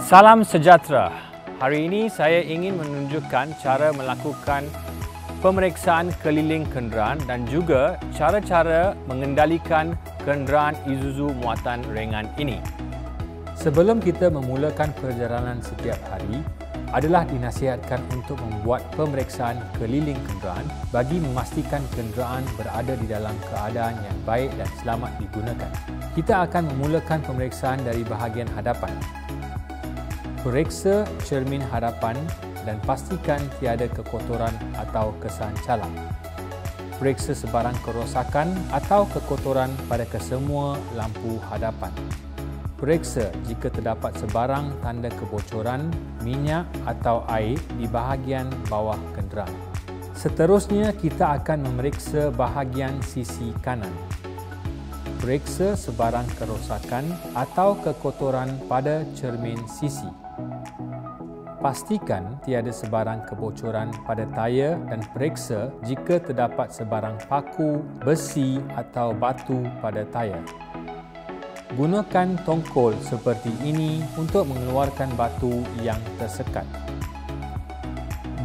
Salam sejahtera. Hari ini saya ingin menunjukkan cara melakukan pemeriksaan keliling kenderaan dan juga cara-cara mengendalikan kenderaan Isuzu muatan ringan ini. Sebelum kita memulakan perjalanan setiap hari, adalah dinasihatkan untuk membuat pemeriksaan keliling kenderaan bagi memastikan kenderaan berada di dalam keadaan yang baik dan selamat digunakan. Kita akan memulakan pemeriksaan dari bahagian hadapan. Periksa cermin hadapan dan pastikan tiada kekotoran atau kesancalan. Periksa sebarang kerosakan atau kekotoran pada kesemua lampu hadapan. Periksa jika terdapat sebarang tanda kebocoran, minyak atau air di bahagian bawah kenderaan. Seterusnya, kita akan memeriksa bahagian sisi kanan. Periksa sebarang kerosakan atau kekotoran pada cermin sisi. Pastikan tiada sebarang kebocoran pada tayar dan periksa jika terdapat sebarang paku, besi atau batu pada tayar. Gunakan tongkol seperti ini untuk mengeluarkan batu yang tersekat.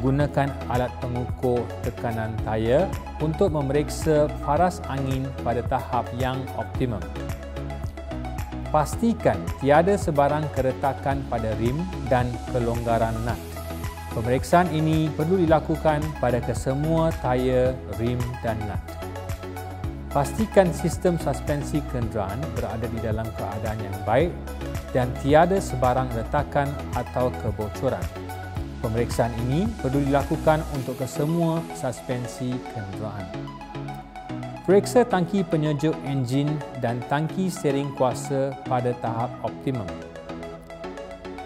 Gunakan alat pengukur tekanan tayar untuk memeriksa paras angin pada tahap yang optimum. Pastikan tiada sebarang keretakan pada rim dan kelonggaran nut. Pemeriksaan ini perlu dilakukan pada kesemua tayar, rim dan nut. Pastikan sistem suspensi kenderaan berada di dalam keadaan yang baik dan tiada sebarang retakan atau kebocoran. Pemeriksaan ini perlu dilakukan untuk kesemua suspensi kenderaan. Periksa tangki penyejuk enjin dan tangki steering kuasa pada tahap optimum.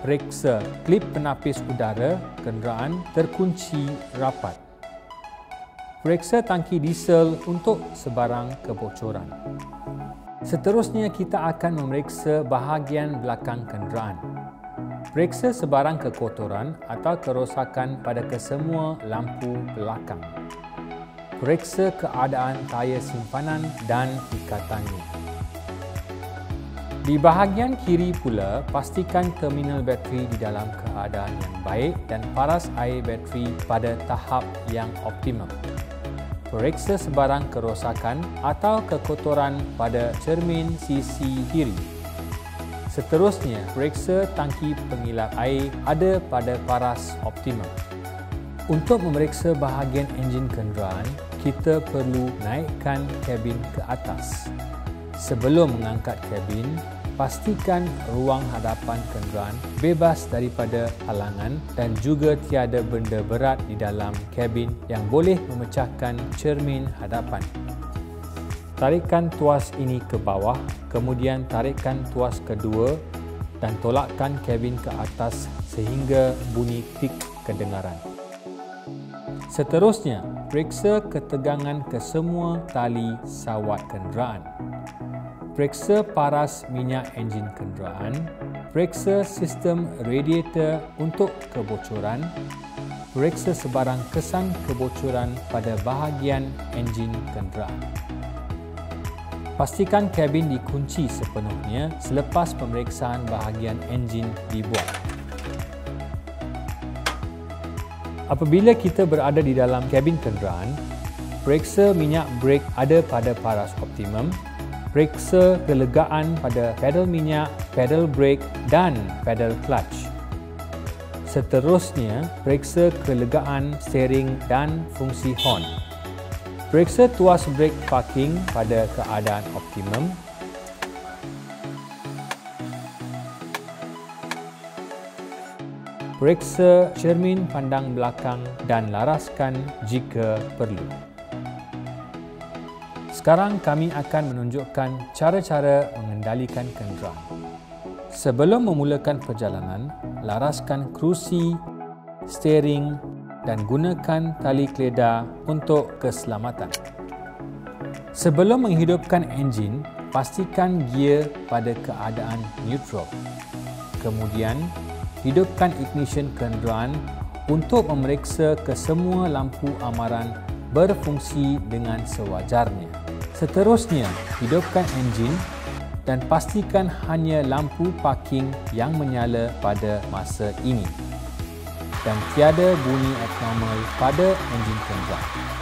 Periksa klip penapis udara kenderaan terkunci rapat. Periksa tangki diesel untuk sebarang kebocoran. Seterusnya, kita akan memeriksa bahagian belakang kenderaan. Periksa sebarang kekotoran atau kerosakan pada kesemua lampu belakang. Periksa keadaan tayar simpanan dan ikatannya. Di bahagian kiri pula, pastikan terminal bateri di dalam keadaan yang baik dan paras air bateri pada tahap yang optimum. Periksa sebarang kerosakan atau kekotoran pada cermin sisi kiri. Seterusnya, periksa tangki pengilap air ada pada paras optimum. Untuk memeriksa bahagian enjin kenderaan, kita perlu naikkan kabin ke atas. Sebelum mengangkat kabin, pastikan ruang hadapan kenderaan bebas daripada halangan dan juga tiada benda berat di dalam kabin yang boleh memecahkan cermin hadapan. Tarikkan tuas ini ke bawah, kemudian tarikkan tuas kedua dan tolakkan kabin ke atas sehingga bunyi klik kedengaran. Seterusnya, periksa ketegangan kesemua tali sawat kenderaan. Periksa paras minyak enjin kenderaan. Periksa sistem radiator untuk kebocoran. Periksa sebarang kesan kebocoran pada bahagian enjin kenderaan. Pastikan kabin dikunci sepenuhnya selepas pemeriksaan bahagian enjin dibuat. Apabila kita berada di dalam kabin kenderaan, periksa minyak brek ada pada paras optimum, periksa kelegaan pada pedal minyak, pedal brake dan pedal clutch. Seterusnya, periksa kelegaan steering dan fungsi horn. Periksa tuas brake parking pada keadaan optimum. Periksa cermin pandang belakang dan laraskan jika perlu. Sekarang kami akan menunjukkan cara-cara mengendalikan kenderaan. Sebelum memulakan perjalanan, laraskan kerusi, steering dan gunakan tali keledar untuk keselamatan. Sebelum menghidupkan enjin, pastikan gear pada keadaan neutral. Kemudian, hidupkan ignition kenderaan untuk memeriksa kesemua lampu amaran berfungsi dengan sewajarnya. Seterusnya, hidupkan enjin dan pastikan hanya lampu parking yang menyala pada masa ini dan tiada bunyi abnormal pada enjin kenderaan.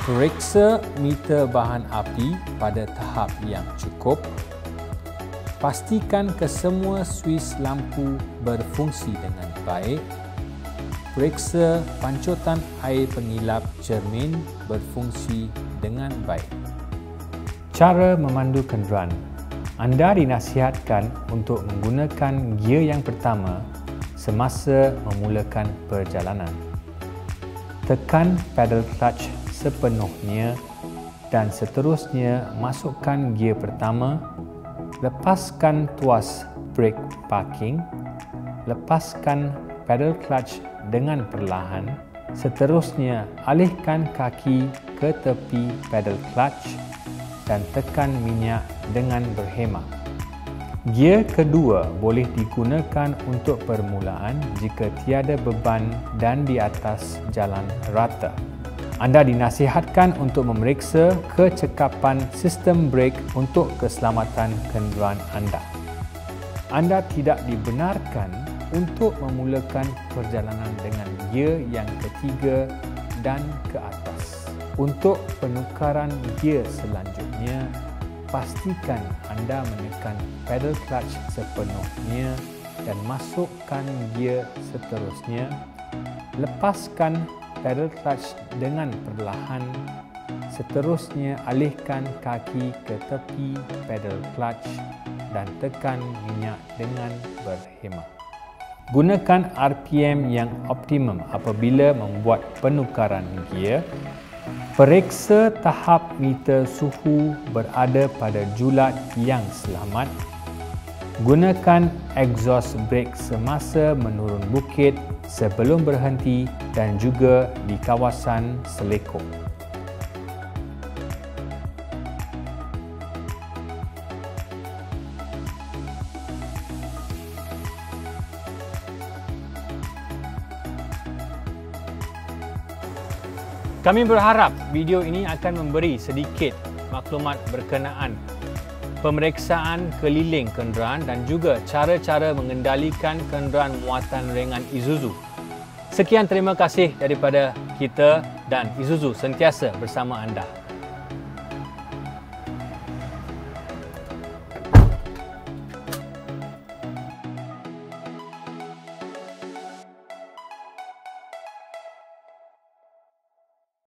Periksa meter bahan api pada tahap yang cukup. Pastikan kesemua suis lampu berfungsi dengan baik. Periksa pancutan air pengilap cermin berfungsi dengan baik. Cara memandu kenderaan. Anda dinasihatkan untuk menggunakan gear yang pertama semasa memulakan perjalanan. Tekan pedal clutch sepenuhnya dan seterusnya masukkan gear pertama. Lepaskan tuas brake parking. Lepaskan pedal clutch dengan perlahan. Seterusnya alihkan kaki ke tepi pedal clutch dan tekan minyak dengan berhemah. Gear kedua boleh digunakan untuk permulaan jika tiada beban dan di atas jalan rata. Anda dinasihatkan untuk memeriksa kecekapan sistem brake untuk keselamatan kenderaan anda. Anda tidak dibenarkan untuk memulakan perjalanan dengan gear yang ketiga dan ke atas. Untuk penukaran gear selanjutnya, pastikan anda menekan pedal clutch sepenuhnya dan masukkan gear seterusnya. Lepaskan pedal clutch dengan perlahan. Seterusnya alihkan kaki ke tepi pedal clutch dan tekan minyak dengan berhemah. Gunakan RPM yang optimum apabila membuat penukaran gear. Periksa tahap meter suhu berada pada julat yang selamat. Gunakan exhaust brake semasa menurun bukit, sebelum berhenti dan juga di kawasan selekong. Kami berharap video ini akan memberi sedikit maklumat berkenaan pemeriksaan keliling kenderaan dan juga cara-cara mengendalikan kenderaan muatan ringan Isuzu. Sekian, terima kasih daripada kita dan Isuzu sentiasa bersama anda.